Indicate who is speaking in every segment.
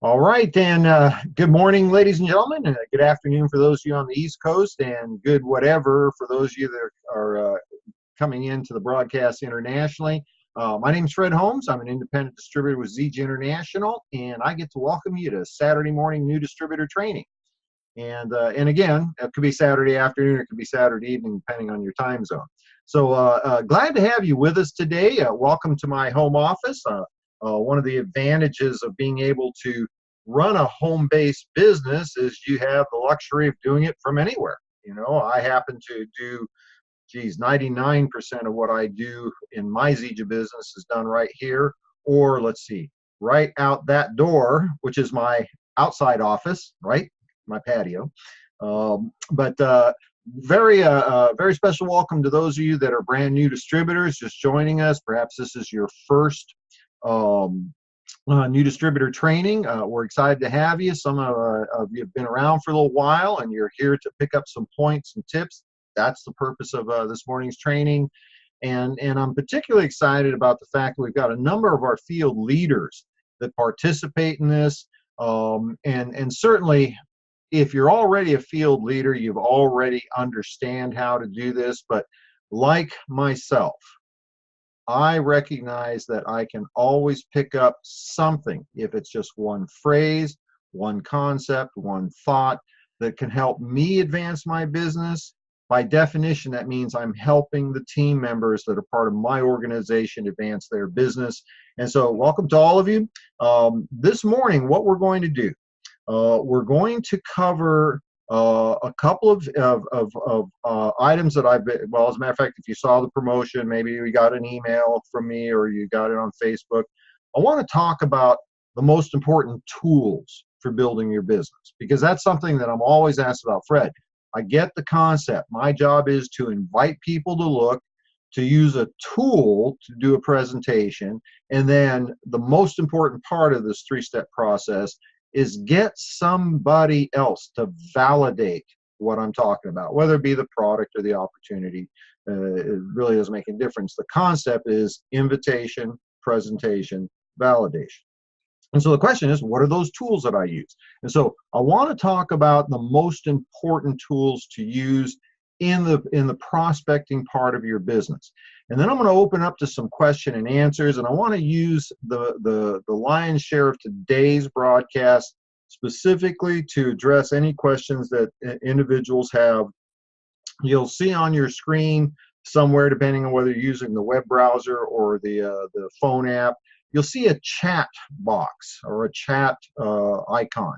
Speaker 1: All right, and good morning, ladies and gentlemen. Good afternoon for those of you on the East Coast, and good whatever for those of you that are coming into the broadcast internationally. My name is Fred Holmes. I'm an independent distributor with Zija International, and I get to welcome you to Saturday morning new distributor training. And again, it could be Saturday afternoon, it could be Saturday evening, depending on your time zone. So glad to have you with us today. Welcome to my home office. One of the advantages of being able to run a home-based business is you have the luxury of doing it from anywhere. You know, I happen to do, 99% of what I do in my Zija business is done right here, or let's see, right out that door, which is my outside office, right? My patio. But very special welcome to those of you that are brand new distributors just joining us. Perhaps this is your first new distributor training. We're excited to have you. Some of you have been around for a little while and you're here to pick up some points and tips. That's the purpose of this morning's training. And I'm particularly excited about the fact that we've got a number of our field leaders that participate in this. And certainly, if you're already a field leader, you've already understand how to do this. But like myself, I recognize that I can always pick up something, if it's just one phrase, one concept, one thought that can help me advance my business. By definition, that means I'm helping the team members that are part of my organization advance their business. And so welcome to all of you. This morning, what we're going to do, we're going to cover a couple of items that I've been, well, as a matter of fact, if you saw the promotion, maybe you got an email from me or you got it on Facebook. I want to talk about the most important tools for building your business, because that's something that I'm always asked about. Fred, I get the concept. My job is to invite people to look, to use a tool to do a presentation, and then the most important part of this three-step process is get somebody else to validate what I'm talking about, whether it be the product or the opportunity. It really doesn't make a difference. The concept is invitation, presentation, validation. And so the question is, what are those tools that I use? And so I want to talk about the most important tools to use in the prospecting part of your business. And then I'm going to open up to some question and answers, and I want to use the lion's share of today's broadcast specifically to address any questions that individuals have. You'll see on your screen somewhere, depending on whether you're using the web browser or the phone app, you'll see a chat box or a chat icon.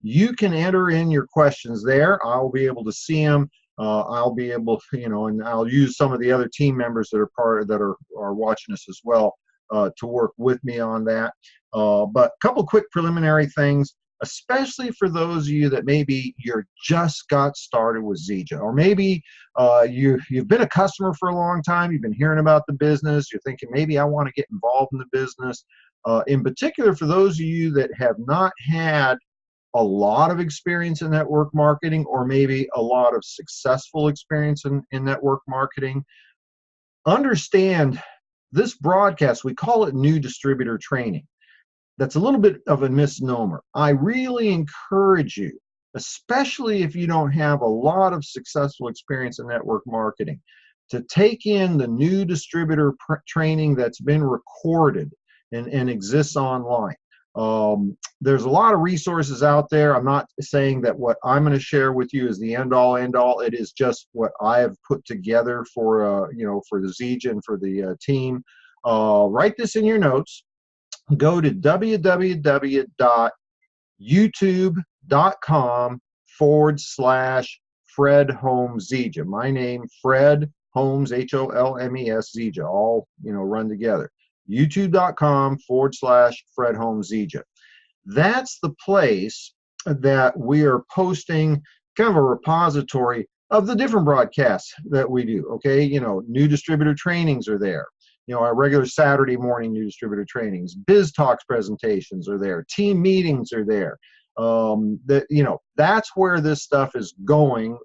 Speaker 1: You can enter in your questions there. I'll be able to see them. I'll be able to, and I'll use some of the other team members that are watching us as well to work with me on that. But a couple quick preliminary things, especially for those of you that maybe you're just got started with Zija, or maybe you've been a customer for a long time, you've been hearing about the business, you're thinking maybe I want to get involved in the business. In particular, for those of you that have not had a lot of experience in network marketing, or maybe a lot of successful experience in network marketing, understand this broadcast, we call it new distributor training. That's a little bit of a misnomer. I really encourage you, especially if you don't have a lot of successful experience in network marketing, to take in the new distributor training that's been recorded and exists online. There's a lot of resources out there. I'm not saying that what I'm going to share with you is the end-all, end-all. It is just what I have put together for for the Zija and for the team. Write this in your notes. Go to www.youtube.com/Fred Holmes Zija. My name, Fred Holmes, Holmes, Zija, all run together. youtube.com/Fred Holmes Zija. That's the place that we are posting kind of a repository of the different broadcasts that we do. Okay, new distributor trainings are there. Our regular Saturday morning new distributor trainings, Biz Talks presentations are there, team meetings are there. That's where this stuff is going,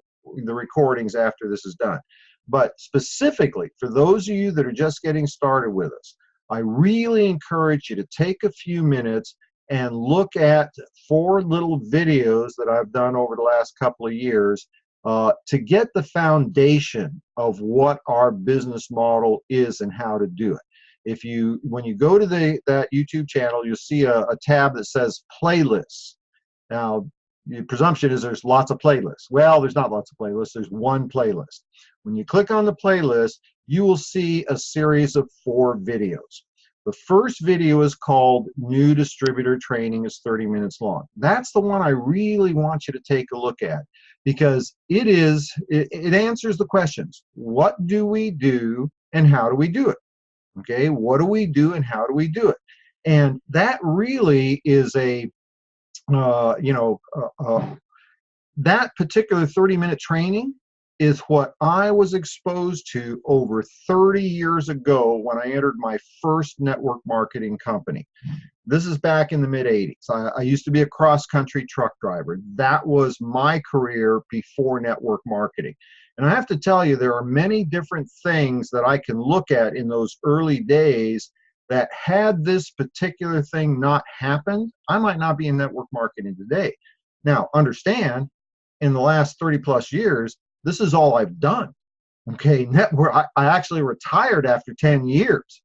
Speaker 1: the recordings after this is done. But specifically for those of you that are just getting started with us, I really encourage you to take a few minutes and look at 4 little videos that I've done over the last couple of years to get the foundation of what our business model is and how to do it. When you go to that YouTube channel, you'll see a tab that says playlists. Now, the presumption is there's lots of playlists. Well, there's not lots of playlists. There's one playlist. When you click on the playlist, you will see a series of 4 videos. The first video is called New Distributor Training, is 30 minutes long. That's the one I really want you to take a look at, because it answers the questions. What do we do and how do we do it? Okay, what do we do and how do we do it? And that really is that particular 30-minute training is what I was exposed to over 30 years ago when I entered my first network marketing company. This is back in the mid-'80s. I used to be a cross-country truck driver. That was my career before network marketing. And I have to tell you, there are many different things that I can look at in those early days that had this particular thing not happened, I might not be in network marketing today. Now, understand, in the last 30 plus years, this is all I've done. Okay, I actually retired after 10 years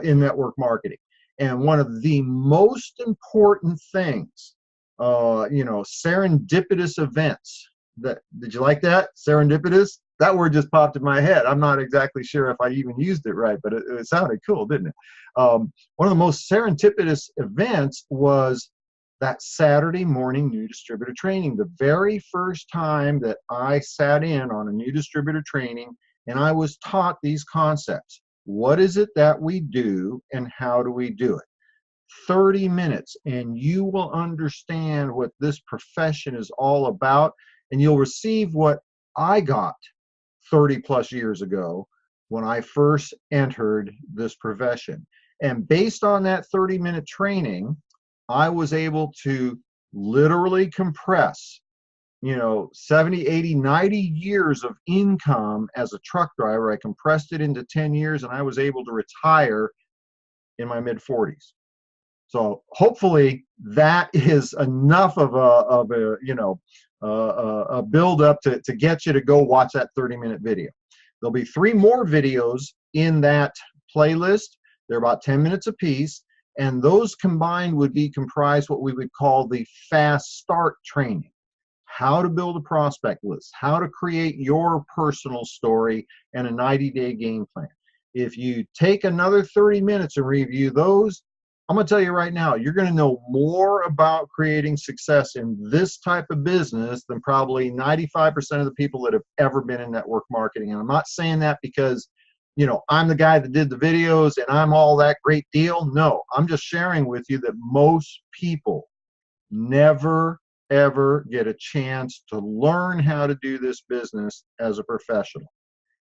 Speaker 1: in network marketing. And one of the most important things, serendipitous events. Did you like that? Serendipitous? That word just popped in my head. I'm not exactly sure if I even used it right, but it sounded cool, didn't it? One of the most serendipitous events was that Saturday morning new distributor training. The very first time that I sat in on a new distributor training and I was taught these concepts. What is it that we do and how do we do it? 30 minutes and you will understand what this profession is all about, and you'll receive what I got 30 plus years ago when I first entered this profession. And based on that 30-minute training, I was able to literally compress, 70, 80, 90 years of income as a truck driver. I compressed it into 10 years and I was able to retire in my mid-40s. So hopefully that is enough of a build up to get you to go watch that 30-minute video. There'll be 3 more videos in that playlist. They're about 10 minutes apiece, and those combined would be comprised what we would call the fast start training. How to build a prospect list, how to create your personal story, and a 90-day game plan. If you take another 30 minutes and review those, I'm going to tell you right now, you're going to know more about creating success in this type of business than probably 95% of the people that have ever been in network marketing. And I'm not saying that because, I'm the guy that did the videos and I'm all that great deal. No, I'm just sharing with you that most people never, ever get a chance to learn how to do this business as a professional.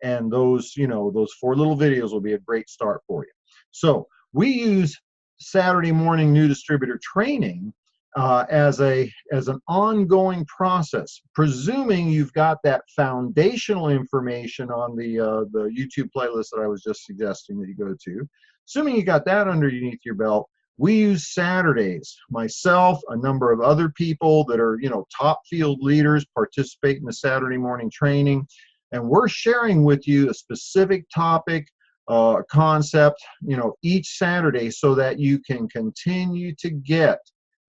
Speaker 1: And those 4 little videos will be a great start for you. So we use Saturday morning new distributor training as an ongoing process, presuming you've got that foundational information on the YouTube playlist that I was just suggesting that you go to. Assuming you got that underneath your belt, we use Saturdays. Myself, a number of other people that are top field leaders participate in the Saturday morning training, and we're sharing with you a specific topic, concept, each Saturday, so that you can continue to get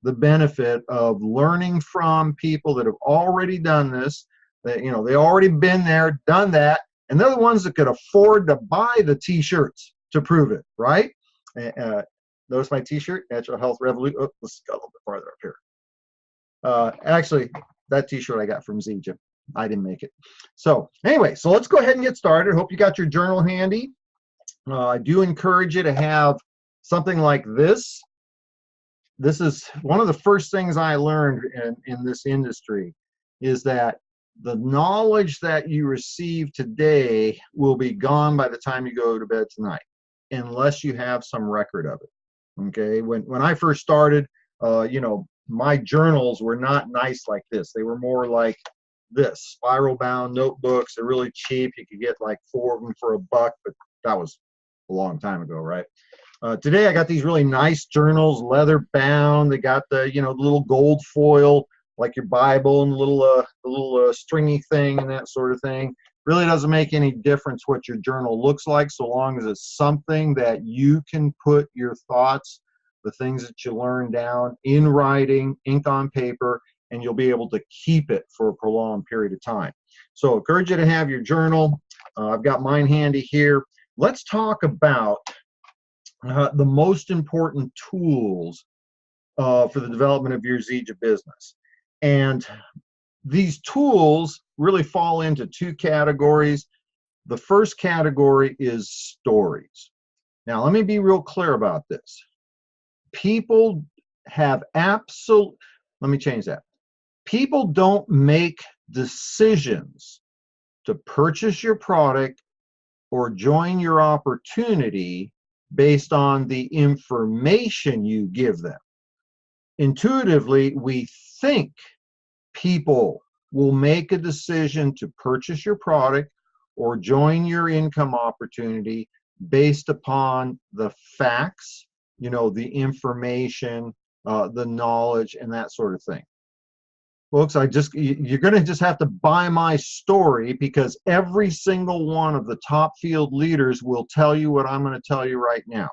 Speaker 1: the benefit of learning from people that have already done this. That they already been there, done that, and they're the ones that could afford to buy the T-shirts to prove it, right? Notice my T-shirt, Natural Health Revolution. Oh, let's go a little bit farther up here. Actually, that T-shirt I got from Zija. I didn't make it. So anyway, so let's go ahead and get started. Hope you got your journal handy. I do encourage you to have something like this. This is one of the first things I learned in this industry, is that the knowledge that you receive today will be gone by the time you go to bed tonight, unless you have some record of it. Okay, when I first started, my journals were not nice like this. They were more like this, spiral bound notebooks. They're really cheap. You could get like 4 of them for $1, but that was a long time ago, right? Today I got these really nice journals, leather bound. They got the, the little gold foil, like your Bible, and the little stringy thing and that sort of thing. Really doesn't make any difference what your journal looks like, so long as it's something that you can put your thoughts, the things that you learn down in writing, ink on paper, and you'll be able to keep it for a prolonged period of time. So I encourage you to have your journal. I've got mine handy here. Let's talk about the most important tools for the development of your Zija business. And these tools really fall into two categories. The first category is stories. Now, let me be real clear about this. People have let me change that. People don't make decisions to purchase your product or join your opportunity based on the information you give them. Intuitively, we think people will make a decision to purchase your product or join your income opportunity based upon the facts, the information, the knowledge, and that sort of thing. Folks, you're going to just have to buy my story, because every single one of the top field leaders will tell you what I'm going to tell you right now.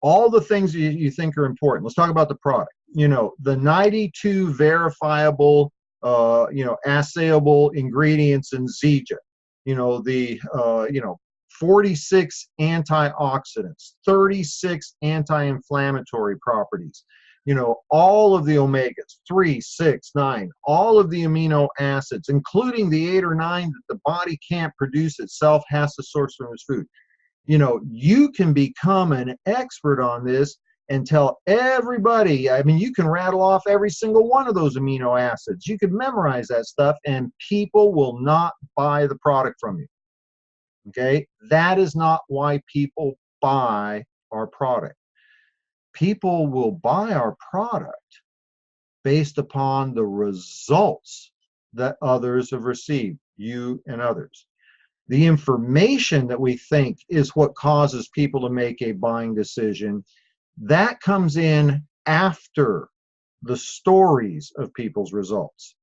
Speaker 1: All the things you think are important. Let's talk about the product. The 92 verifiable, assayable ingredients in Zija. The 46 antioxidants, 36 anti-inflammatory properties. All of the omegas, 3, 6, 9, all of the amino acids, including the 8 or 9 that the body can't produce itself, has to source from its food. You can become an expert on this and tell everybody. I mean, you can rattle off every single one of those amino acids. You can memorize that stuff, and people will not buy the product from you. Okay? That is not why people buy our product. People will buy our product based upon the results that others have received, you and others. The information that we think is what causes people to make a buying decision, that comes in after the stories of people's results.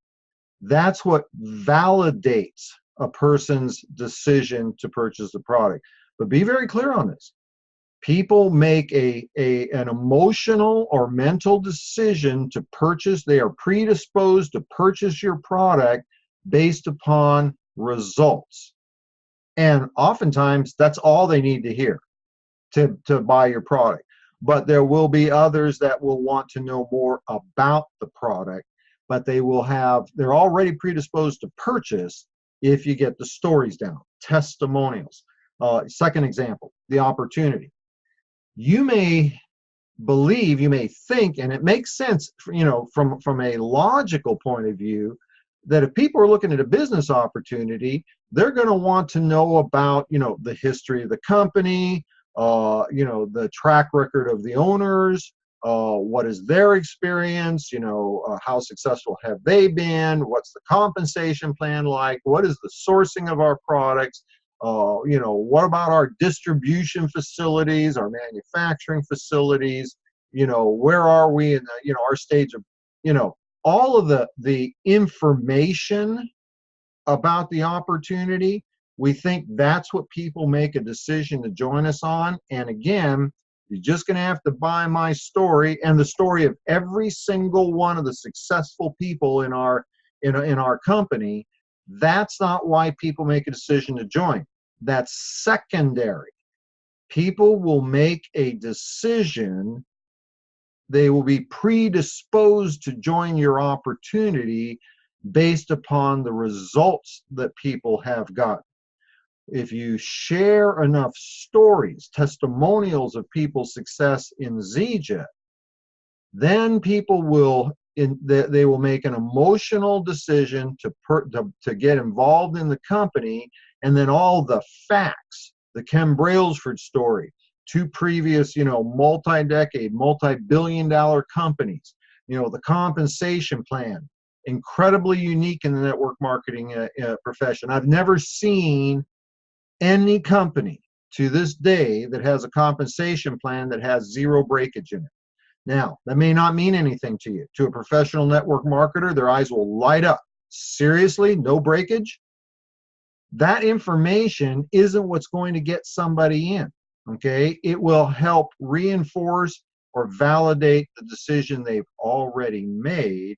Speaker 1: That's what validates a person's decision to purchase the product. But be very clear on this. People make an emotional or mental decision to purchase. They are predisposed to purchase your product based upon results. And oftentimes, that's all they need to hear to buy your product. But there will be others that will want to know more about the product, but they're already predisposed to purchase if you get the stories down, testimonials. Second example, the opportunity. You may believe, you may think, and it makes sense, from a logical point of view, that if people are looking at a business opportunity, they're going to want to know about, the history of the company, the track record of the owners, what is their experience, how successful have they been, what's the compensation plan like, what is the sourcing of our products, what about our distribution facilities, our manufacturing facilities, where are we in our stage of, all of the information about the opportunity. We think that's what people make a decision to join us on. And again, you're just going to have to buy my story and the story of every single one of the successful people in our company. That's not why people make a decision to join. That's secondary. People will make a decision. They will be predisposed to join your opportunity based upon the results that people have gotten. If you share enough stories, testimonials of people's success in Zija, then people will make an emotional decision to get involved in the company, and then all the facts, the Ken Brailsford story, 2 previous, multi-decade, multi-billion-dollar companies, the compensation plan, incredibly unique in the network marketing profession. I've never seen any company to this day that has a compensation plan that has zero breakage in it. Now, that may not mean anything to you. To a professional network marketer, their eyes will light up. Seriously, no breakage? That information isn't what's going to get somebody in, okay? It will help reinforce or validate the decision they've already made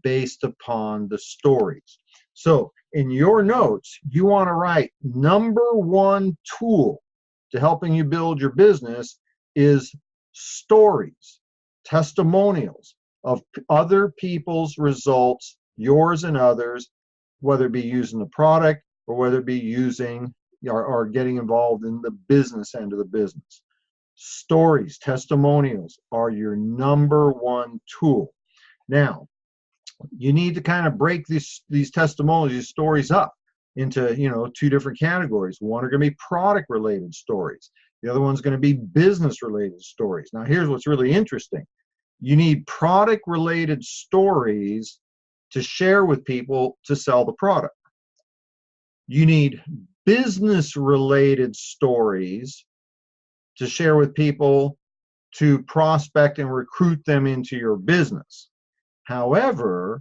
Speaker 1: based upon the stories. So in your notes, you want to write number one tool to helping you build your business is stories, testimonials of other people's results, yours and others, whether it be using the product or whether it be using or getting involved in the business end of the business. Stories, testimonials are your number one tool. Now, you need to kind of break these testimonials, these stories up into, two different categories. One are going to be product related stories. The other one's going to be business related stories. Now, here's what's really interesting. You need product related stories to share with people to sell the product. You need business related stories to share with people to prospect and recruit them into your business. However,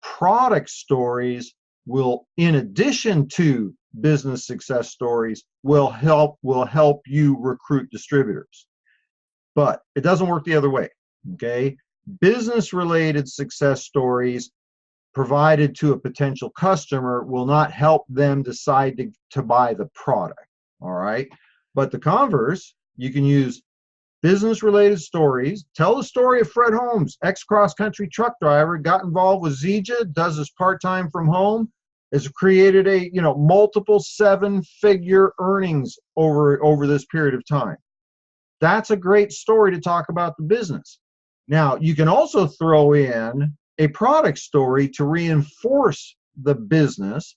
Speaker 1: product stories will, in addition to business success stories, will help you recruit distributors. But it doesn't work the other way, okay? Business related success stories provided to a potential customer will not help them decide to buy the product, all right? But the converse, you can use business-related stories. Tell the story of Fred Holmes, ex-cross-country truck driver, got involved with Zija, does this part-time from home, has created a multiple seven-figure earnings over this period of time. That's a great story to talk about the business. Now, you can also throw in a product story to reinforce the business.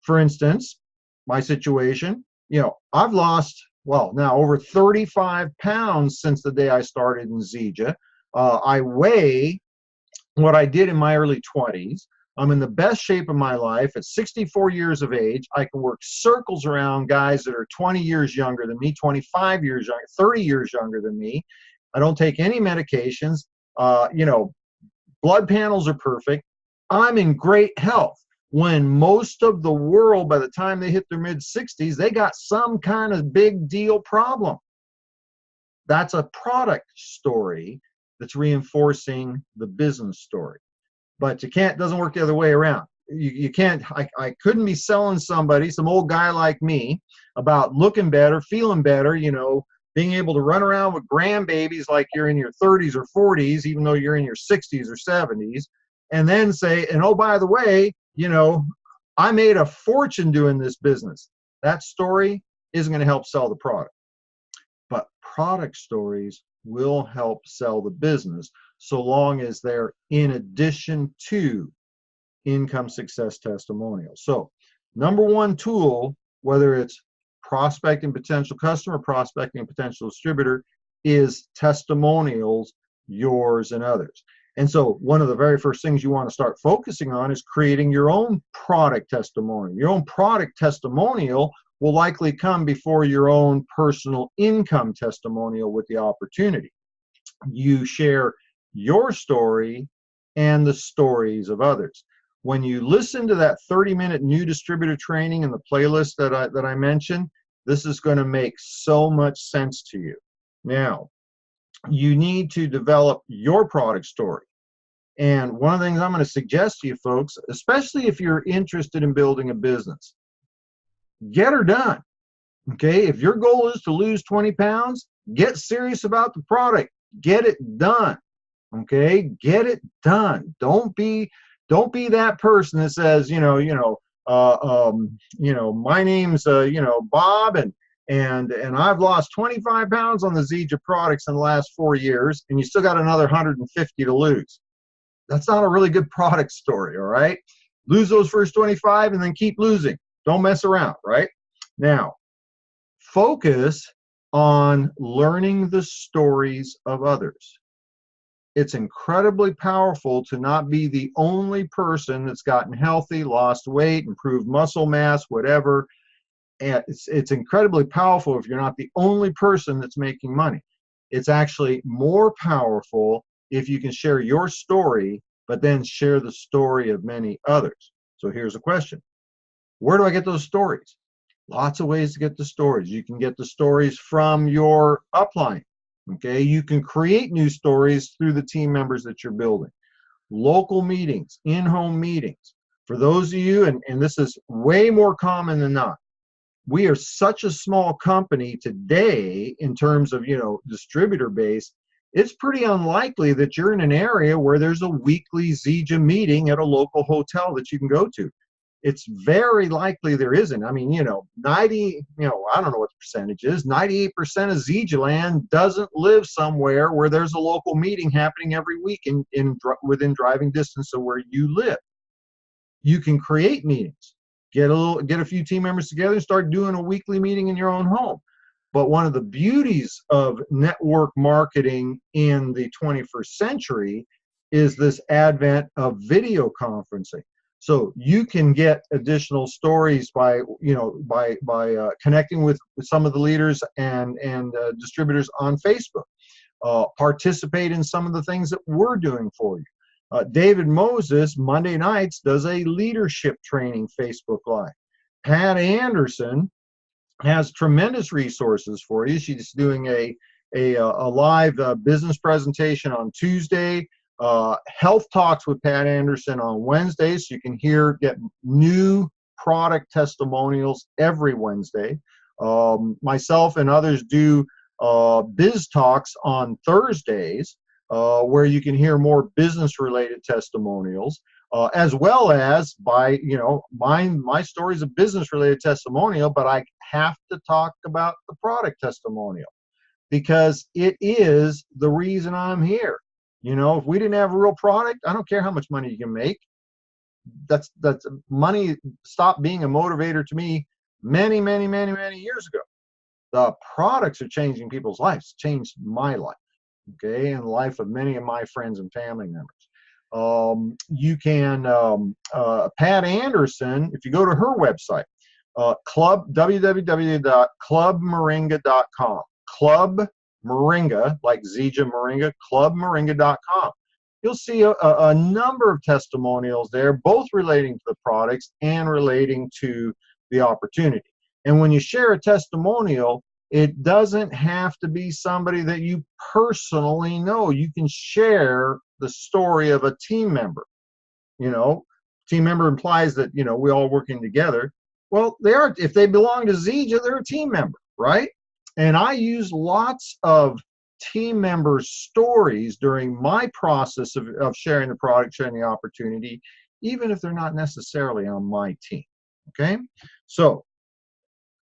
Speaker 1: For instance, my situation, I've lost, now over 35 pounds since the day I started in Zija. I weigh what I did in my early 20s. I'm in the best shape of my life. At 64 years of age, I can work circles around guys that are 20 years younger than me, 25 years younger, 30 years younger than me. I don't take any medications. Blood panels are perfect. I'm in great health. When most of the world, by the time they hit their mid-60s, they got some kind of big deal problem. That's a product story that's reinforcing the business story. But you can't, doesn't work the other way around. You can't, I couldn't be selling somebody, some old guy like me, about looking better, feeling better, being able to run around with grandbabies like you're in your 30s or 40s, even though you're in your 60s or 70s, and then say, and oh, by the way, I made a fortune doing this business. That story isn't going to help sell the product. But product stories will help sell the business so long as they're in addition to income success testimonials. So number one tool, whether it's prospecting potential customer, prospecting potential distributor, is testimonials, yours and others. And so one of the very first things you want to start focusing on is creating your own product testimonial. Your own product testimonial will likely come before your own personal income testimonial with the opportunity. You share your story and the stories of others. When you listen to that 30-minute new distributor training in the playlist that I mentioned, this is going to make so much sense to you. Now, you need to develop your product story. And one of the things I'm going to suggest to you folks, especially if you're interested in building a business, get her done. Okay, if your goal is to lose 20 pounds, get serious about the product. Get it done. Okay, get it done. Don't be that person that says, my name's Bob, and I've lost 25 pounds on the Zija products in the last 4 years, and you still got another 150 to lose. That's not a really good product story, all right? Lose those first 25 and then keep losing. Don't mess around, right? Now, focus on learning the stories of others. It's incredibly powerful to not be the only person that's gotten healthy, lost weight, improved muscle mass, whatever. And it's incredibly powerful if you're not the only person that's making money. It's actually more powerful if you can share your story, but then share the story of many others. So here's a question. Where do I get those stories? Lots of ways to get the stories. You can get the stories from your upline. Okay, you can create new stories through the team members that you're building. Local meetings, in-home meetings. For those of you, and this is way more common than not, we are such a small company today in terms of, distributor base. It's pretty unlikely that you're in an area where there's a weekly Zija meeting at a local hotel that you can go to. It's very likely there isn't. I mean, 90, I don't know what the percentage is. 98% of Zija land doesn't live somewhere where there's a local meeting happening every week within driving distance of where you live. You can create meetings. Get a few team members together and start doing a weekly meeting in your own home. But one of the beauties of network marketing in the 21st century is this advent of video conferencing. So you can get additional stories by connecting with some of the leaders and distributors on Facebook. Participate in some of the things that we're doing for you. David Moses, Monday nights, does a leadership training Facebook Live. Pat Andersen has tremendous resources for you. She's doing a live business presentation on Tuesday. Health Talks with Pat Andersen on Wednesdays. So you can get new product testimonials every Wednesday. Myself and others do Biz Talks on Thursdays, where you can hear more business-related testimonials, as well as my story's a business-related testimonial, but I have to talk about the product testimonial because it is the reason I'm here. If we didn't have a real product, I don't care how much money you can make. That's money stopped being a motivator to me many, many, many, many years ago. The products are changing people's lives, changed my life. Okay, and the life of many of my friends and family members. You can, Pat Andersen, if you go to her website, www.clubmoringa.com, Club Moringa, like Zija Moringa, clubmoringa.com. You'll see a number of testimonials there, both relating to the products and relating to the opportunity. And when you share a testimonial, it doesn't have to be somebody that you personally know. You can share the story of a team member. Team member implies that, we all working together. Well, they are. If they belong to Zija, they're a team member, right? And I use lots of team member stories during my process of sharing the product, sharing the opportunity, even if they're not necessarily on my team. Okay? So,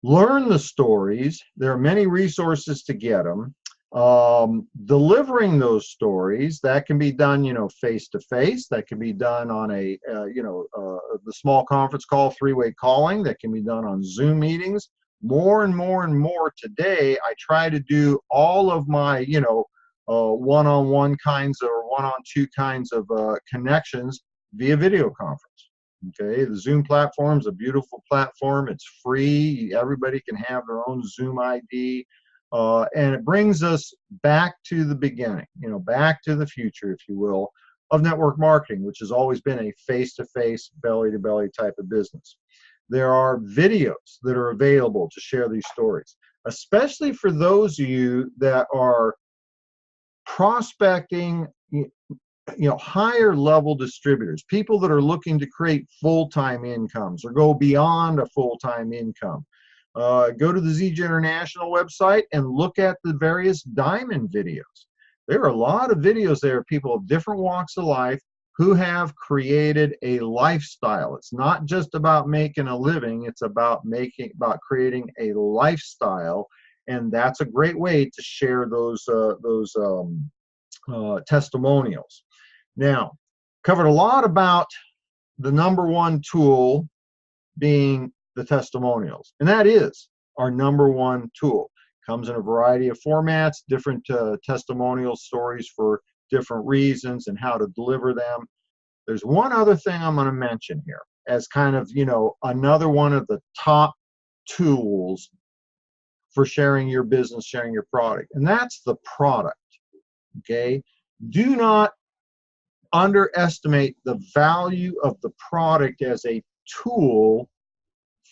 Speaker 1: learn the stories. There are many resources to get them. Delivering those stories, that can be done, face to face. That can be done on the small conference call, three-way calling. That can be done on Zoom meetings. More and more and more today, I try to do all of my, one-on-one kinds or one-on-two kinds of connections via video conference. Okay, the Zoom platform is a beautiful platform. It's free. Everybody can have their own Zoom ID. And it brings us back to the beginning, back to the future, if you will, of network marketing, which has always been a face-to-face, belly-to-belly type of business. There are videos that are available to share these stories, especially for those of you that are prospecting, higher level distributors, people that are looking to create full-time incomes or go beyond a full-time income. Go to the Zija International website and look at the various diamond videos. There are a lot of videos there of people of different walks of life who have created a lifestyle. It's not just about making a living, it's about creating a lifestyle, and that's a great way to share those testimonials. Now, covered a lot about the number one tool being the testimonials, and that is our number one tool. Comes in a variety of formats, different testimonial stories for different reasons and how to deliver them. There's one other thing I'm going to mention here as kind of, another one of the top tools for sharing your business, sharing your product, and that's the product. Okay, do not underestimate the value of the product as a tool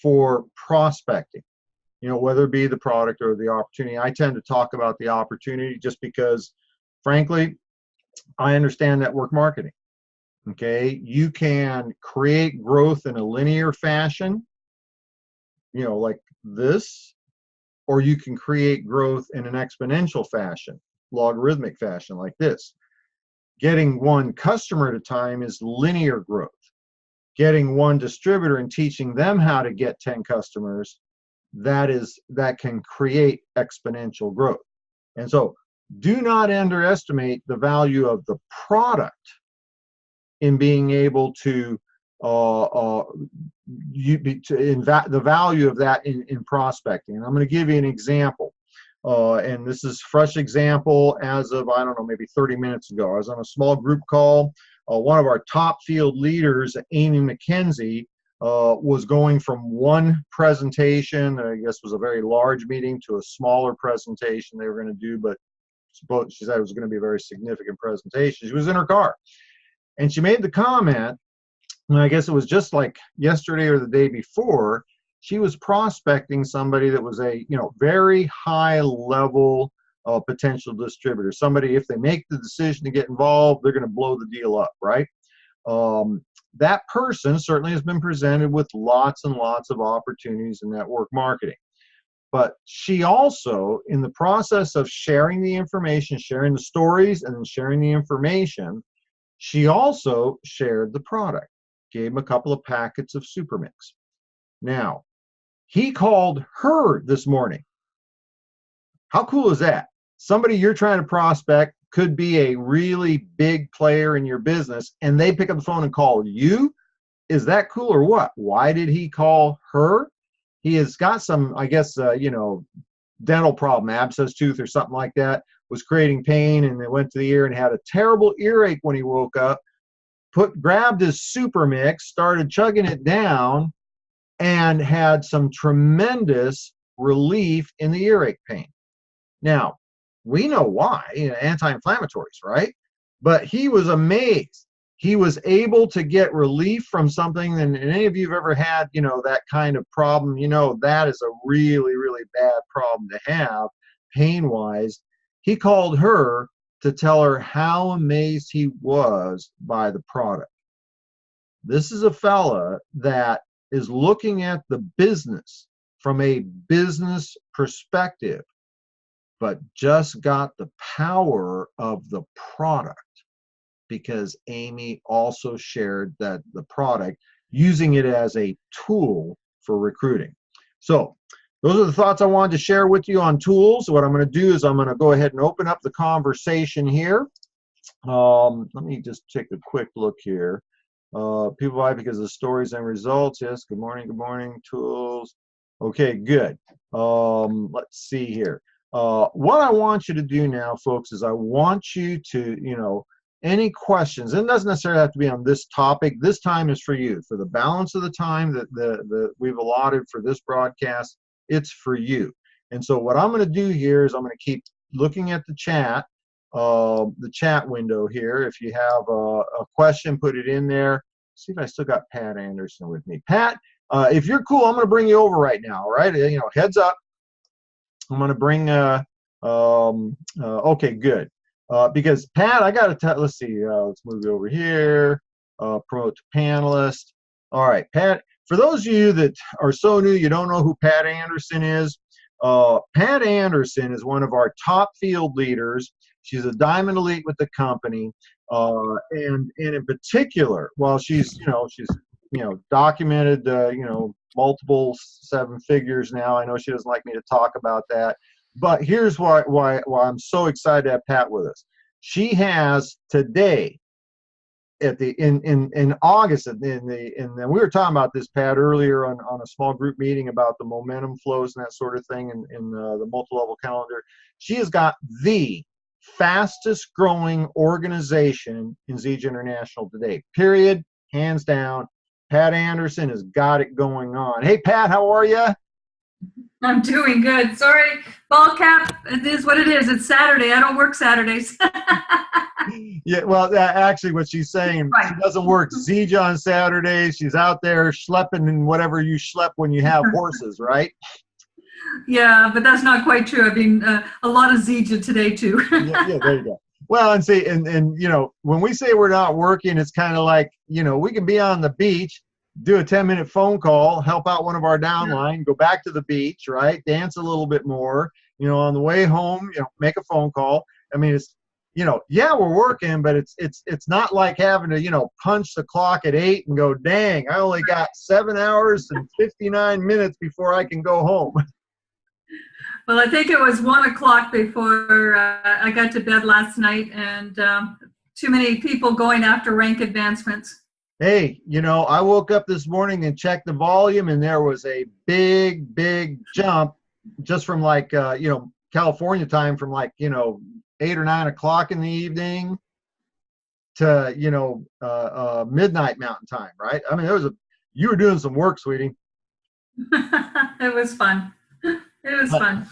Speaker 1: for prospecting. You know, whether it be the product or the opportunity. I tend to talk about the opportunity just because, frankly, I understand network marketing. Okay, you can create growth in a linear fashion, you know, like this, or you can create growth in an exponential fashion, logarithmic fashion, like this. Getting one customer at a time is linear growth. Getting one distributor and teaching them how to get 10 customers, that can create exponential growth. And so do not underestimate the value of the product in being able to the value of that in prospecting. And I'm going to give you an example. And this is fresh example as of, I don't know, maybe 30 minutes ago. I was on a small group call. One of our top field leaders, Amy McKenzie, was going from one presentation that I guess was a very large meeting to a smaller presentation they were going to do, but she said it was going to be a very significant presentation. She was in her car, and she made the comment, and I guess it was just like yesterday or the day before, she was prospecting somebody that was a, you know, very high level potential distributor. Somebody, if they make the decision to get involved, they're going to blow the deal up, right? That person certainly has been presented with lots and lots of opportunities in network marketing. But she also, in the process of sharing the information, sharing the stories, and then sharing the information, she also shared the product, gave him a couple of packets of Supermix. Now, he called her this morning. How cool is that? Somebody you're trying to prospect could be a really big player in your business, and they pick up the phone and call you. Is that cool or what? Why did he call her? He has got some, I guess, you know, dental problem, abscess tooth or something like that, was creating pain, and it went to the ear and had a terrible earache when he woke up. Grabbed his Supermix, started chugging it down, and had some tremendous relief in the earache pain. Now, we know why, you know, anti-inflammatories, right? But he was amazed. He was able to get relief from something, and any of you have ever had, you know, that kind of problem, you know, that is a really, really bad problem to have, pain-wise. He called her to tell her how amazed he was by the product. This is a fella that is looking at the business from a business perspective, but just got the power of the product because Amy also shared that the product, using it as a tool for recruiting. So those are the thoughts I wanted to share with you on tools. What I'm going to do is I'm going to go ahead and open up the conversation here. Let me just take a quick look here. People buy because of the stories and results. Yes, good morning, tools. Okay, good. Let's see here. What I want you to do now, folks, is I want you to, you know, any questions, it doesn't necessarily have to be on this topic. This time is for you. For the balance of the time that we've allotted for this broadcast, it's for you. And so what I'm going to do here is I'm going to keep looking at the chat window here. If you have a question, put it in there. See if I still got Pat Andersen with me. Pat, if you're cool, I'm going to bring you over right now, all right? You know, heads up. I'm going to bring, okay, good. Because Pat, I got to tell, let's see, let's move you over here, promote to panelist. All right, Pat, for those of you that are so new, you don't know who Pat Andersen is. Pat Andersen is one of our top field leaders. She's a Diamond Elite with the company. And in particular, while she's documented, multiple 7 figures now. I know she doesn't like me to talk about that. But here's why I'm so excited to have Pat with us. She has today, in August, and we were talking about this, Pat, earlier on a small group meeting about the momentum flows and that sort of thing in the multi-level calendar. She has got the fastest growing organization in Zija International today. Period. Hands down. Pat Andersen has got it going on. Hey, Pat, how are you?
Speaker 2: I'm doing good. Sorry, ball cap. It is what it is. It's Saturday. I don't work Saturdays.
Speaker 1: Yeah, well, actually, what she's saying, she
Speaker 2: Right.
Speaker 1: doesn't work Zija on Saturdays. She's out there schlepping in whatever you schlep when you have horses, right?
Speaker 2: Yeah, but that's not quite true. I mean, a lot of Zija today too.
Speaker 1: Yeah, yeah, there you go. Well, and see, and when we say we're not working, it's kind of like, we can be on the beach, do a 10-minute phone call, help out one of our
Speaker 2: Yeah.
Speaker 1: downline, go back to the beach, right? Dance a little bit more, on the way home, make a phone call. I mean, it's, yeah, we're working, but it's not like having to, punch the clock at 8 and go, dang, I only got 7 hours and 59 minutes before I can go home.
Speaker 2: Well, I think it was 1 o'clock before I got to bed last night, and too many people going after rank advancements.
Speaker 1: Hey, I woke up this morning and checked the volume, and there was a big, big jump just from like, California time from like, 8 or 9 o'clock in the evening to, midnight mountain time, right? I mean, you were doing some work, sweetie.
Speaker 2: It was fun. It was
Speaker 1: But,
Speaker 2: fun.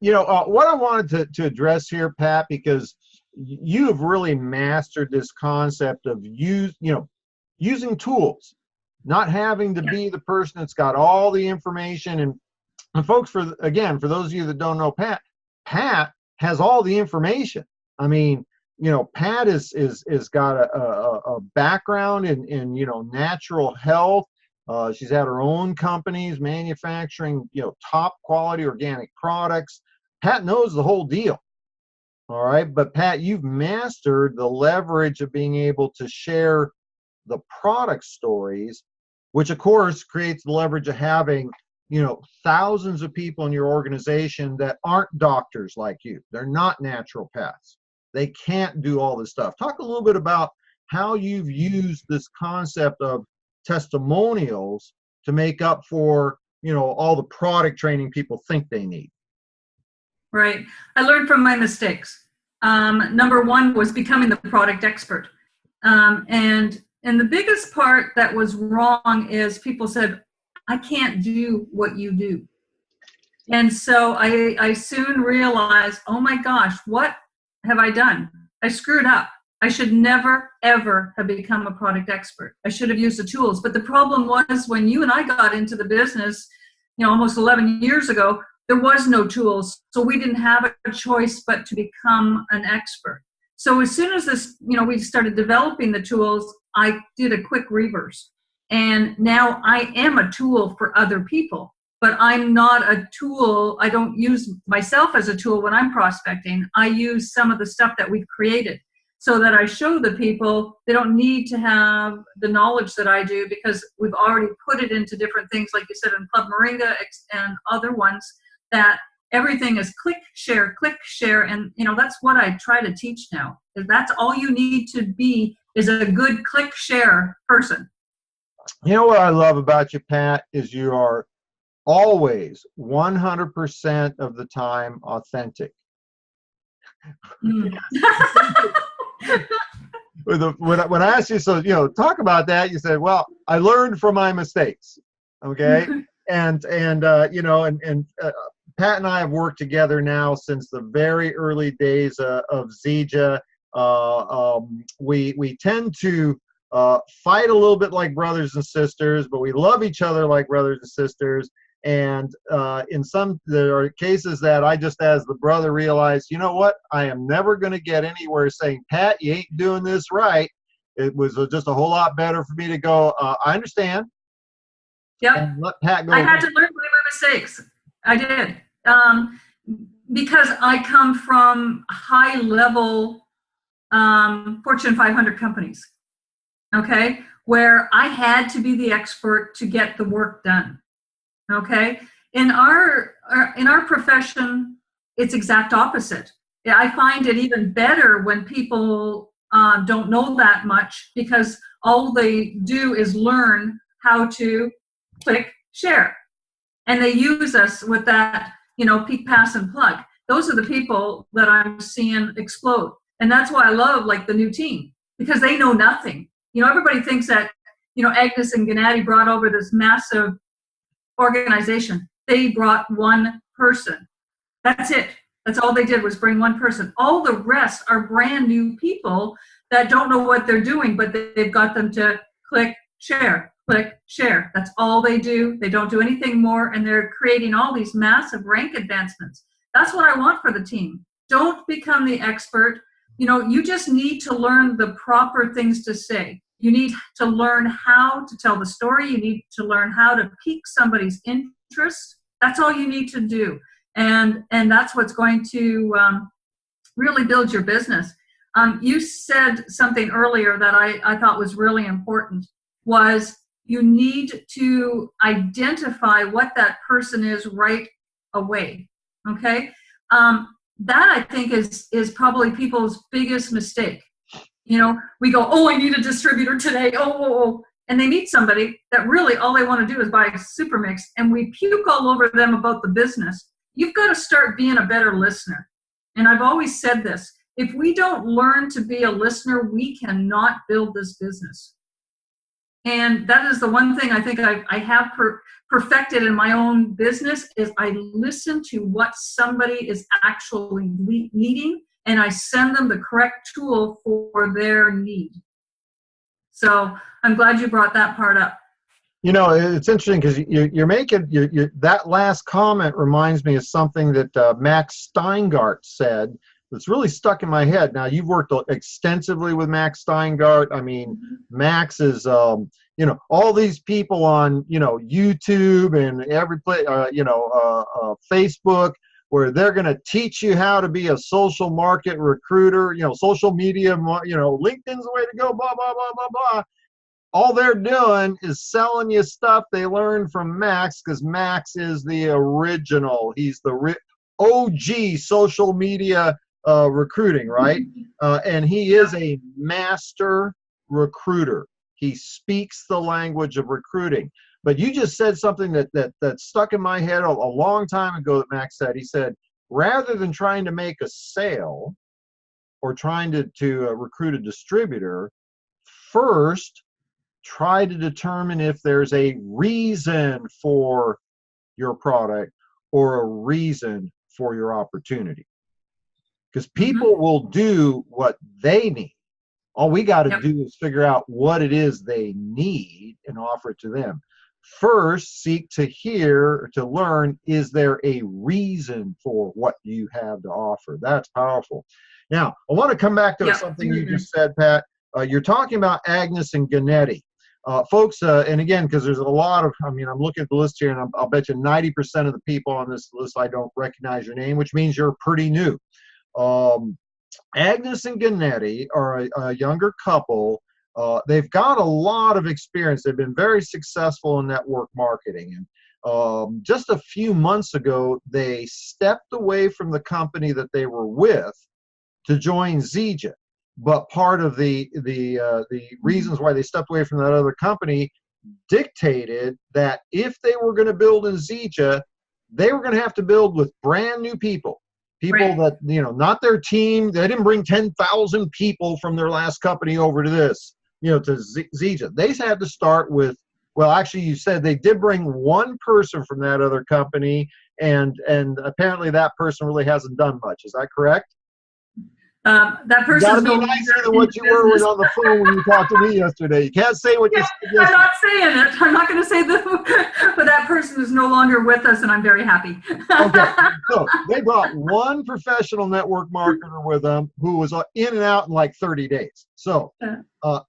Speaker 1: what I wanted to address here, Pat, because you have really mastered this concept of using tools, not having to be the person that's got all the information. And folks, for those of you that don't know Pat has all the information. I mean, Pat is got a background in natural health. She's had her own companies manufacturing top quality organic products. Pat knows the whole deal. All right, but Pat, you've mastered the leverage of being able to share the product stories, which of course creates the leverage of having thousands of people in your organization that aren't doctors like you. They're not naturopaths. They can't do all this stuff. Talk a little bit about how you've used this concept of testimonials to make up for all the product training people think they need.
Speaker 2: Right. I learned from my mistakes. Number one was becoming the product expert. And the biggest part that was wrong is people said, I can't do what you do. And so I soon realized, oh my gosh, what have I done? I screwed up. I should never, ever have become a product expert. I should have used the tools. But the problem was when you and I got into the business, almost 11 years ago, there was no tools. So we didn't have a choice but to become an expert. So as soon as this, we started developing the tools, I did a quick reverse. And now I am a tool for other people, but I'm not a tool. I don't use myself as a tool when I'm prospecting. I use some of the stuff that we've created so that I show the people they don't need to have the knowledge that I do because we've already put it into different things, like you said, in Club Moringa and other ones, that everything is click, share, and that's what I try to teach now. That's all you need to be is a good click, share person.
Speaker 1: You know what I love about you, Pat, is you are always 100% of the time authentic.
Speaker 2: Mm.
Speaker 1: When I asked you, so talk about that, you said, well, I learned from my mistakes. Okay. and Pat and I have worked together now since the very early days of Zija. We tend to fight a little bit like brothers and sisters, but we love each other like brothers and sisters. And there are cases that I just, as the brother, realized, you know what? I am never going to get anywhere saying, Pat, you ain't doing this right. It was just a whole lot better for me to go, I understand.
Speaker 2: Yep.
Speaker 1: And let Pat go.
Speaker 2: I had to learn from my mistakes. I did. Because I come from high-level Fortune 500 companies, okay, where I had to be the expert to get the work done. Okay, in our profession, it's exact opposite. I find it even better when people don't know that much because all they do is learn how to click, share, and they use us with that, peek, pass, and plug. Those are the people that I'm seeing explode, and that's why I love like the new team because they know nothing. Everybody thinks that Agnes and Gennady brought over this massive organization. They brought one person. That's it. That's all they did was bring one person. All the rest are brand new people that don't know what they're doing, but they've got them to click, share, click, share. That's all they do. They don't do anything more, and they're creating all these massive rank advancements. That's what I want for the team. Don't become the expert. You just need to learn the proper things to say. You need to learn how to tell the story. You need to learn how to pique somebody's interest. That's all you need to do. And that's what's going to really build your business. You said something earlier that I thought was really important, was you need to identify what that person is right away, okay? That I think is probably people's biggest mistake. We go, oh, I need a distributor today, oh. And they meet somebody that really all they want to do is buy a super mix, and we puke all over them about the business. You've got to start being a better listener. And I've always said this, if we don't learn to be a listener, we cannot build this business. And that is the one thing I think I have perfected in my own business, is I listen to what somebody is actually needing, and I send them the correct tool for their need. So I'm glad you brought that part up.
Speaker 1: It's interesting because you're making that last comment reminds me of something that Max Steingart said that's really stuck in my head. Now, you've worked extensively with Max Steingart. I mean, Max is, all these people on, YouTube and every place, Facebook, where they're going to teach you how to be a social market recruiter, social media, LinkedIn's the way to go, blah, blah, blah, blah, blah. All they're doing is selling you stuff they learned from Max, because Max is the original. He's the OG social media recruiting, right? And he is a master recruiter. He speaks the language of recruiting. But you just said something that stuck in my head a long time ago that Max said. He said, rather than trying to make a sale or trying to recruit a distributor, first, try to determine if there's a reason for your product or a reason for your opportunity. Because people will do what they need. All we got to do is figure out what it is they need and offer it to them. First, seek to hear or to learn, is there a reason for what you have to offer? That's powerful. Now, I want to come back to something you just said, Pat. You're talking about Agnes and Gennady. Folks, and again, because there's a lot of, I'm looking at the list here, and I'll bet you 90% of the people on this list, I don't recognize your name, which means you're pretty new. Agnes and Gennady are a younger couple. They've got a lot of experience. They've been very successful in network marketing. And just a few months ago, they stepped away from the company that they were with to join Zija. But part of the reasons why they stepped away from that other company dictated that if they were going to build in Zija, they were going to have to build with brand new people. People that, not their team. They didn't bring 10,000 people from their last company over to this, to Zija. They had to start with, well, actually, you said they did bring one person from that other company, and apparently that person really hasn't done much. Is that correct?
Speaker 2: That person
Speaker 1: gotta be nicer than what you were on the phone when you talked to me yesterday. You can't say what you said yesterday.
Speaker 2: I'm not saying it. I'm not going to say that, but that person is no longer with us, and I'm very happy.
Speaker 1: Okay, so they brought one professional network marketer with them who was in and out in like 30 days. So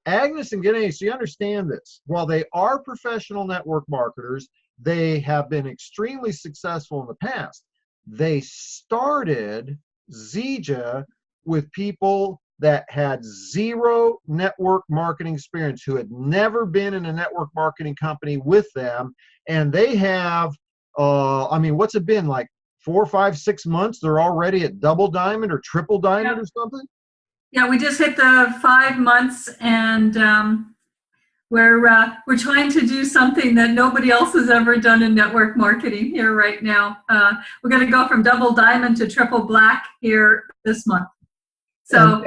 Speaker 1: Agnes and Gennady, so you understand this. While they are professional network marketers, they have been extremely successful in the past. They started Zija with people that had zero network marketing experience, who had never been in a network marketing company with them. And they have, what's it been, like 4, 5, 6 months? They're already at double diamond or triple diamond or something?
Speaker 2: Yeah, we just hit the 5 months, and we're trying to do something that nobody else has ever done in network marketing here right now. We're going to go from double diamond to triple black here this month. So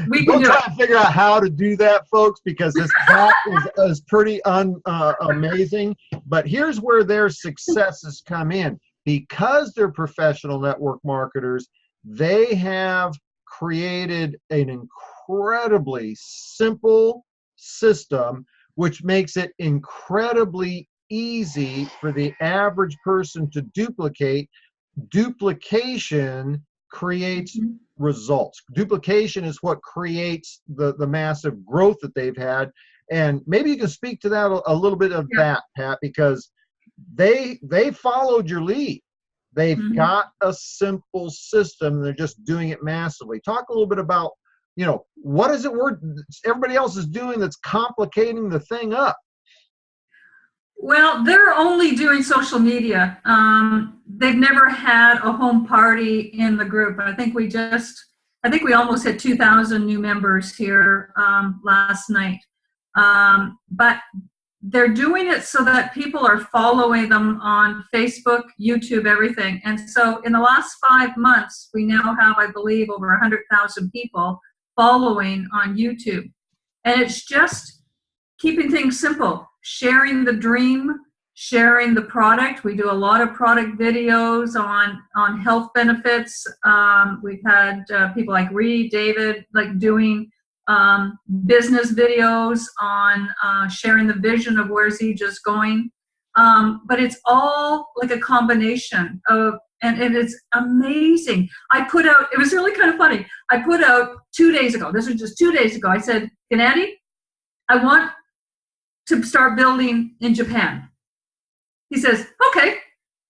Speaker 2: we can
Speaker 1: don't
Speaker 2: do
Speaker 1: try
Speaker 2: it.
Speaker 1: to figure out how to do that, folks, because that is pretty amazing. But here's where their successes come in. Because they're professional network marketers, they have created an incredibly simple system, which makes it incredibly easy for the average person to duplicate. Duplication creates results. Duplication is what creates the massive growth that they've had. And maybe you can speak to that a little bit of that, Pat, because they followed your lead. They've got a simple system. They're just doing it massively. Talk a little bit about, what is it everybody else is doing that's complicating the thing up?
Speaker 2: Well, they're only doing social media. They've never had a home party in the group. I think we almost hit 2,000 new members here last night. But they're doing it so that people are following them on Facebook, YouTube, everything. And so in the last 5 months, we now have, I believe, over 100,000 people following on YouTube. And it's just keeping things simple, sharing the dream, sharing the product. We do a lot of product videos on health benefits. We've had people like Reed, David, like doing business videos on sharing the vision of where Zija's going. But it's all like a combination of, and it's amazing. It was really kind of funny. I put out 2 days ago, this was just 2 days ago, I said, Gennady, I want to start building in Japan. He says, okay,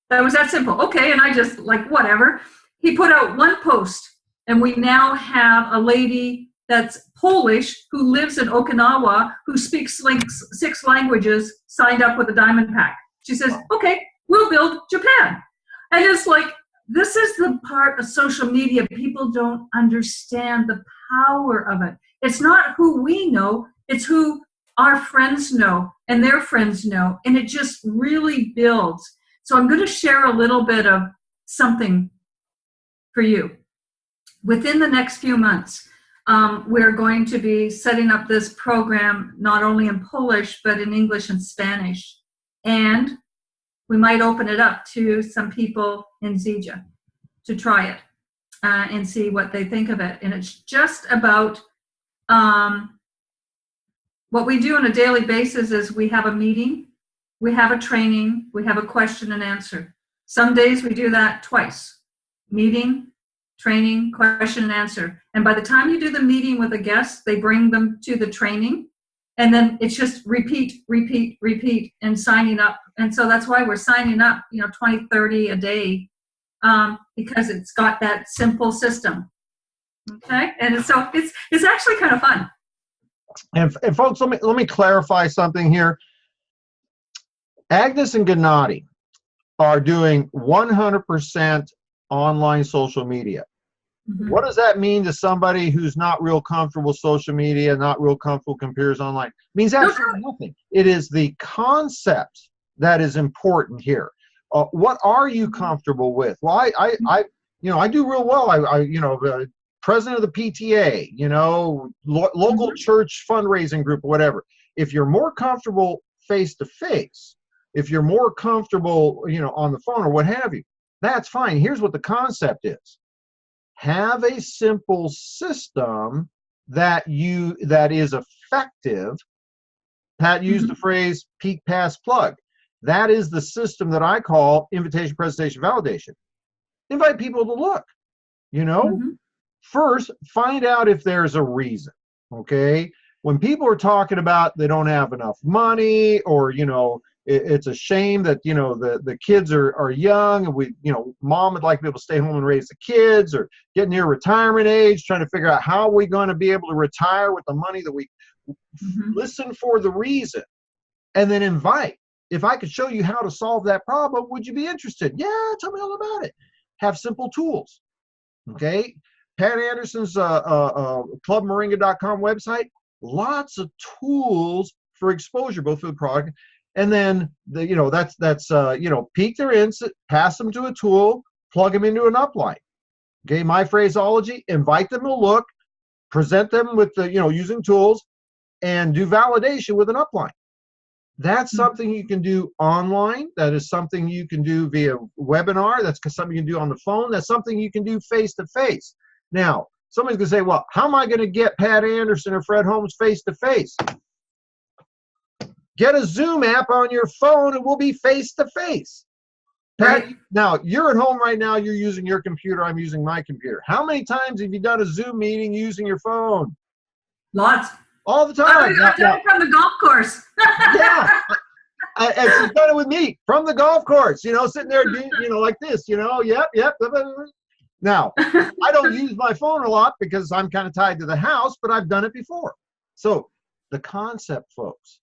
Speaker 2: that was that simple. Okay, and I just like, whatever. He put out one post, and we now have a lady that's Polish who lives in Okinawa, who speaks like 6 languages, signed up with a diamond pack. She says, okay, we'll build Japan. And it's like, this is the part of social media. People don't understand the power of it. It's not who we know, it's who our friends know and their friends know. And it just really builds. So I'm going to share a little bit of something for you. Within the next few months, we're going to be setting up this program not only in Polish, but in English and Spanish. And we might open it up to some people in Zija to try it and see what they think of it. And it's just about what we do on a daily basis is we have a meeting, we have a training, we have a question and answer. Some days we do that twice. Meeting, training, question and answer. And by the time you do the meeting with a guest, they bring them to the training. And then it's just repeat, repeat, repeat, and signing up. And so that's why we're signing up, 20, 30 a day, because it's got that simple system. Okay? And so it's actually kind of fun.
Speaker 1: And folks, let me clarify something here. Agnes and Gennady are doing 100% online social media. Mm-hmm. What does that mean to somebody who's not real comfortable with social media, not real comfortable computers online? It means absolutely nothing. It is the concept that is important here. What are you comfortable with? Well, I do real well. President of the PTA, local church fundraising group or whatever. If you're more comfortable face to face, if you're more comfortable, on the phone or what have you, that's fine. Here's what the concept is. Have a simple system that is effective. Pat used the phrase peak, pass, plug. That is the system that I call invitation, presentation, validation. Invite people to look, First, find out if there's a reason, okay? When people are talking about they don't have enough money or, it's a shame that, the kids are young and mom would like to be able to stay home and raise the kids or get near retirement age, trying to figure out how we're going to be able to retire with the money that we listen for the reason and then invite. If I could show you how to solve that problem, would you be interested? Yeah, tell me all about it. Have simple tools, okay? Pat Andersen's clubmoringa.com website, lots of tools for exposure, both for the product and then that's peak their interest, pass them to a tool, plug them into an upline. Okay, my phraseology, invite them to look, present them with the, using tools, and do validation with an upline. That's something you can do online. That is something you can do via webinar. That's something you can do on the phone. That's something you can do face-to-face. Now, somebody's going to say, well, how am I going to get Pat Andersen or Fred Holmes face-to-face? Get a Zoom app on your phone and we'll be face-to-face. Pat,
Speaker 2: Right.
Speaker 1: now, you're at home right now. You're using your computer. I'm using my computer. How many times have you done a Zoom meeting using your phone?
Speaker 2: Lots.
Speaker 1: All the time.
Speaker 2: I've done it from the golf course.
Speaker 1: Yeah. And she's done it with me from the golf course, sitting there doing, like this, yep. Now, I don't use my phone a lot because I'm kind of tied to the house, but I've done it before. So the concept, folks,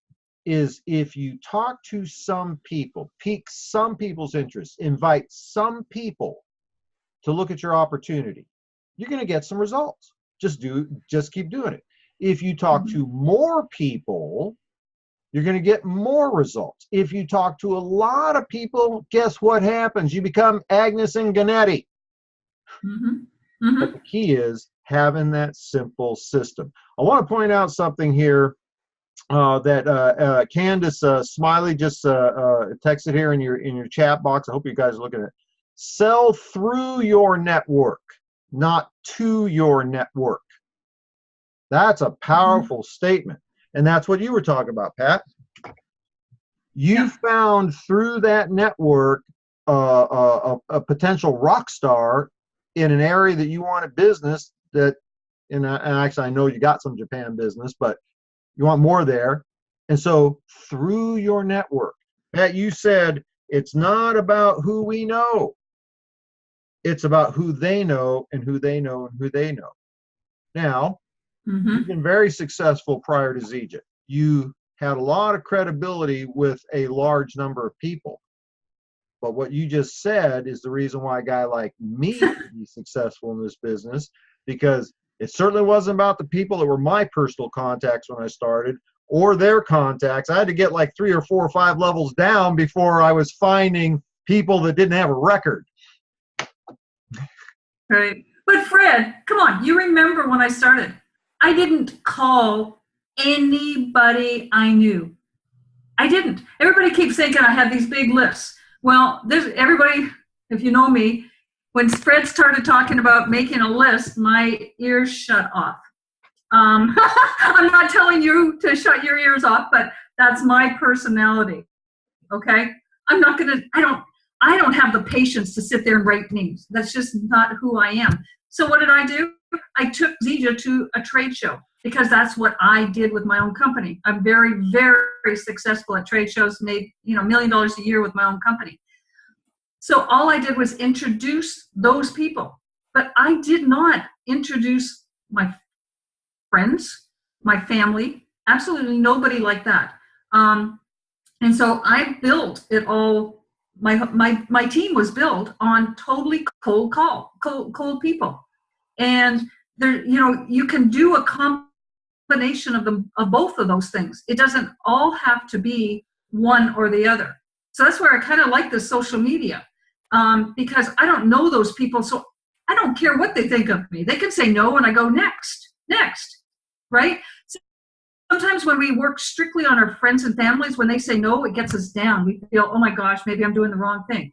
Speaker 1: is if you talk to some people, pique some people's interest, invite some people to look at your opportunity, you're going to get some results. Just keep doing it. If you talk to more people, you're going to get more results. If you talk to a lot of people, guess what happens? You become Agnes and Ganetti. But the key is having that simple system. I want to point out something here that Candace Smiley just texted here in your chat box. I hope you guys are looking at it. Sell through your network, not to your network. That's a powerful statement. And that's what you were talking about, Pat. You found through that network a potential rock star in an area that you wanted business that, and actually I know you got some Japan business, but you want more there. And so through your network, Pat, you said it's not about who we know. It's about who they know and who they know and who they know. Now, you've been very successful prior to Zija. You had a lot of credibility with a large number of people. But what you just said is the reason why a guy like me could be successful in this business, because it certainly wasn't about the people that were my personal contacts when I started or their contacts. I had to get like 3 or 4 or 5 levels down before I was finding people that didn't have a record.
Speaker 2: Right. But Fred, come on, you remember when I started. I didn't call anybody I knew. I didn't. Everybody keeps thinking I have these big lists. Well, there's everybody, if you know me, when Fred started talking about making a list, my ears shut off. I'm not telling you to shut your ears off, but that's my personality. Okay? I'm not going to, I don't have the patience to sit there and write names. That's just not who I am. So what did I do? I took Zija to a trade show because that's what I did with my own company. I'm very, very successful at trade shows, made $1 million a year with my own company. So all I did was introduce those people, but I did not introduce my friends, my family, absolutely nobody like that. And so I built it all. My team was built on totally cold people. And there, you can do a combination of both of those things. It doesn't all have to be one or the other. So that's where I kind of like the social media, because I don't know those people. So I don't care what they think of me. They can say no and I go next, right? So sometimes when we work strictly on our friends and families, when they say no, it gets us down. We feel, oh my gosh, maybe I'm doing the wrong thing.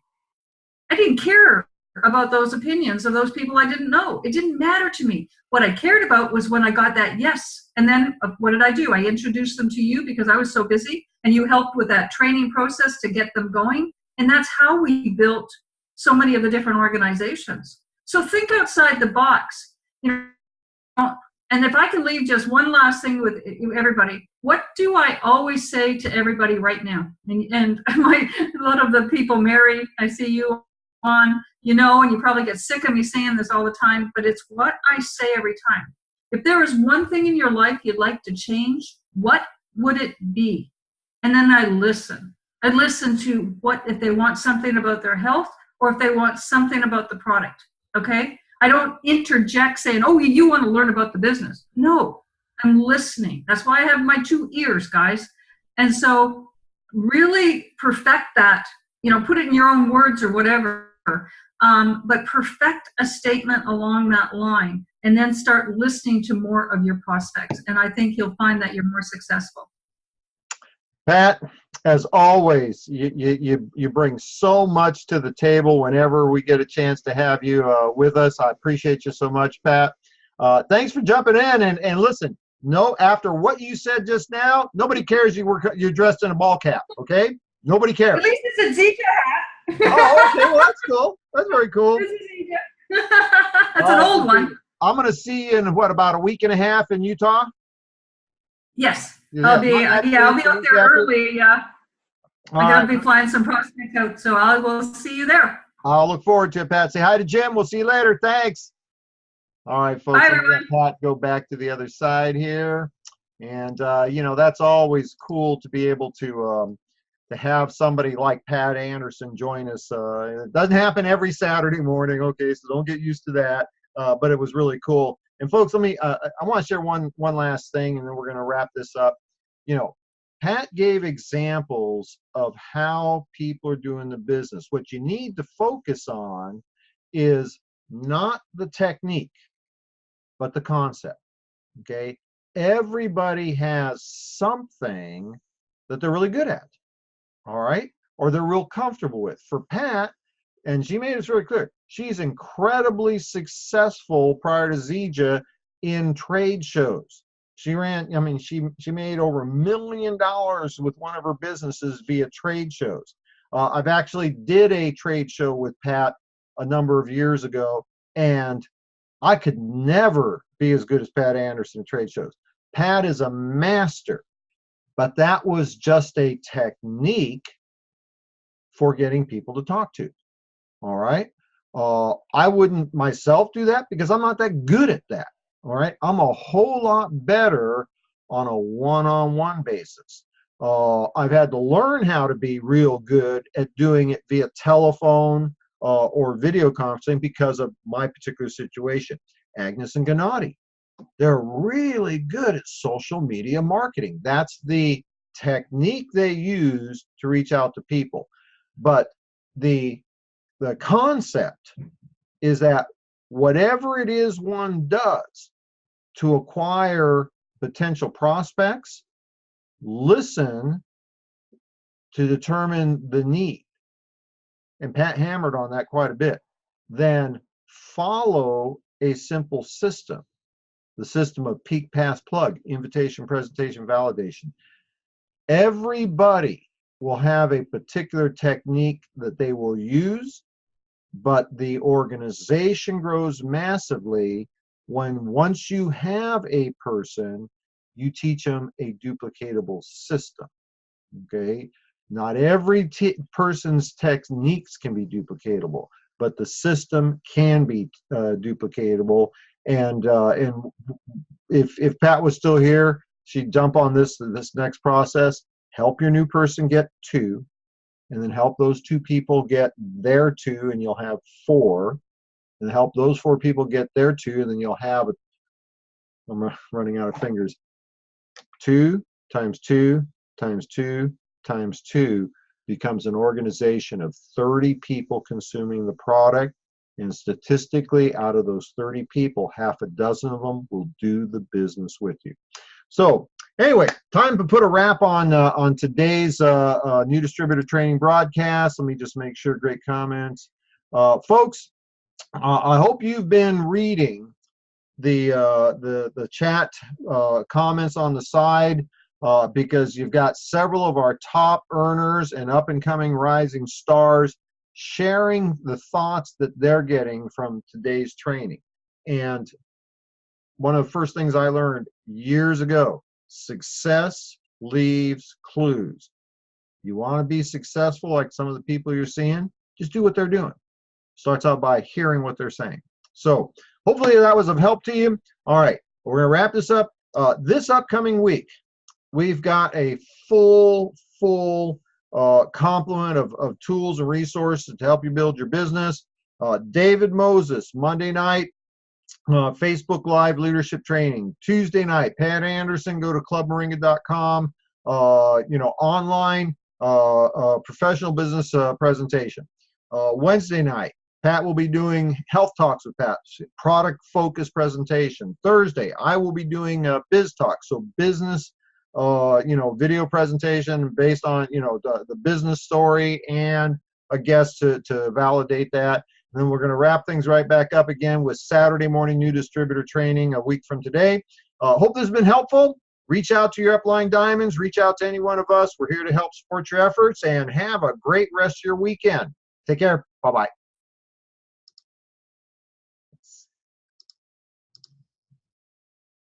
Speaker 2: I didn't care about those opinions of those people I didn't know. It didn't matter to me. What I cared about was when I got that yes. And then what did I do? I introduced them to you because I was so busy, and you helped with that training process to get them going. And that's how we built so many of the different organizations. So think outside the box. And if I can leave just one last thing with everybody, what do I always say to everybody right now? And a lot of the people, Mary, I see you on, and you probably get sick of me saying this all the time, but it's what I say every time. If there is one thing in your life you'd like to change, what would it be? And then I listen. I listen to if they want something about their health or if they want something about the product, okay? I don't interject saying, oh, you want to learn about the business. No, I'm listening. That's why I have my 2 ears, guys. And so really perfect that, put it in your own words or whatever. but perfect a statement along that line and then start listening to more of your prospects. And I think you'll find that you're more successful.
Speaker 1: Pat, as always, you bring so much to the table whenever we get a chance to have you with us. I appreciate you so much, Pat. Thanks for jumping in. And listen, no, after what you said just now, nobody cares you're dressed in a ball cap, okay? Nobody cares.
Speaker 2: At least it's a Zija hat.
Speaker 1: Oh, okay. Well, that's cool. That's very cool.
Speaker 2: That's an old one.
Speaker 1: I'm going to see you in, what, about a week and a half in Utah?
Speaker 2: Yes.
Speaker 1: Yeah,
Speaker 2: I'll be up there early. I'm going to be flying some prospects out, so I will see you there.
Speaker 1: I'll look forward to it, Pat. Say hi to Jim. We'll see you later. Thanks. All right, folks.
Speaker 2: Bye, everyone.
Speaker 1: Pat, go back to the other side here. And, that's always cool to be able to have somebody like Pat Andersen join us. It doesn't happen every Saturday morning, okay, so don't get used to that. But it was really cool. And folks, I want to share one last thing, and then we're going to wrap this up. Pat gave examples of how people are doing the business. What you need to focus on is not the technique, but the concept, okay? Everybody has something that they're really good at, all right? Or they're real comfortable with. For Pat, and she made it very clear, she's incredibly successful prior to Zija in trade shows. She made over $1 million with one of her businesses via trade shows. I've actually did a trade show with Pat a number of years ago, and I could never be as good as Pat Andersen at trade shows. Pat is a master, but that was just a technique for getting people to talk to. All right. I wouldn't myself do that because I'm not that good at that. All right. I'm a whole lot better on a one-on-one basis. I've had to learn how to be real good at doing it via telephone or video conferencing because of my particular situation. Agnes and Gennady, they're really good at social media marketing. That's the technique they use to reach out to people. But the concept is that whatever it is one does to acquire potential prospects, listen to determine the need. And Pat hammered on that quite a bit. Then follow a simple system, the system of peak, pass, plug, invitation, presentation, validation. Everybody will have a particular technique that they will use, but the organization grows massively when once you have a person, you teach them a duplicatable system, okay? Not every person's techniques can be duplicatable, but the system can be duplicatable. And if Pat was still here, she'd jump on this next process. Help your new person get 2, and then help those 2 people get their 2, and you'll have 4. And help those 4 people get their 2, and then you'll have, I'm running out of fingers, 2 times 2 times 2 times 2 becomes an organization of 30 people consuming the product. And statistically, out of those 30 people, half a dozen of them will do the business with you. So anyway, time to put a wrap on today's new distributor training broadcast. Let me just make sure. Great comments, folks. I hope you've been reading the chat comments on the side because you've got several of our top earners and up and coming rising stars sharing the thoughts that they're getting from today's training. And one of the first things I learned years ago, success leaves clues. You want to be successful like some of the people you're seeing, just do what they're doing. Starts out by hearing what they're saying. So hopefully that was of help to you. All right, we're going to wrap this up. This upcoming week, we've got a full complement of tools and resources to help you build your business. David Moses, Monday night, Facebook Live leadership training. Tuesday night, Pat Andersen, go to clubmoringa.com, online professional business presentation. Wednesday night, Pat will be doing health talks with Pat, product focused presentation. Thursday, I will be doing a biz talk, so business, video presentation based on, the business story and a guest to validate that. And then we're going to wrap things right back up again with Saturday morning new distributor training a week from today. Hope this has been helpful. Reach out to your upline diamonds. Reach out to any one of us. We're here to help support your efforts, and have a great rest of your weekend. Take care. Bye-bye.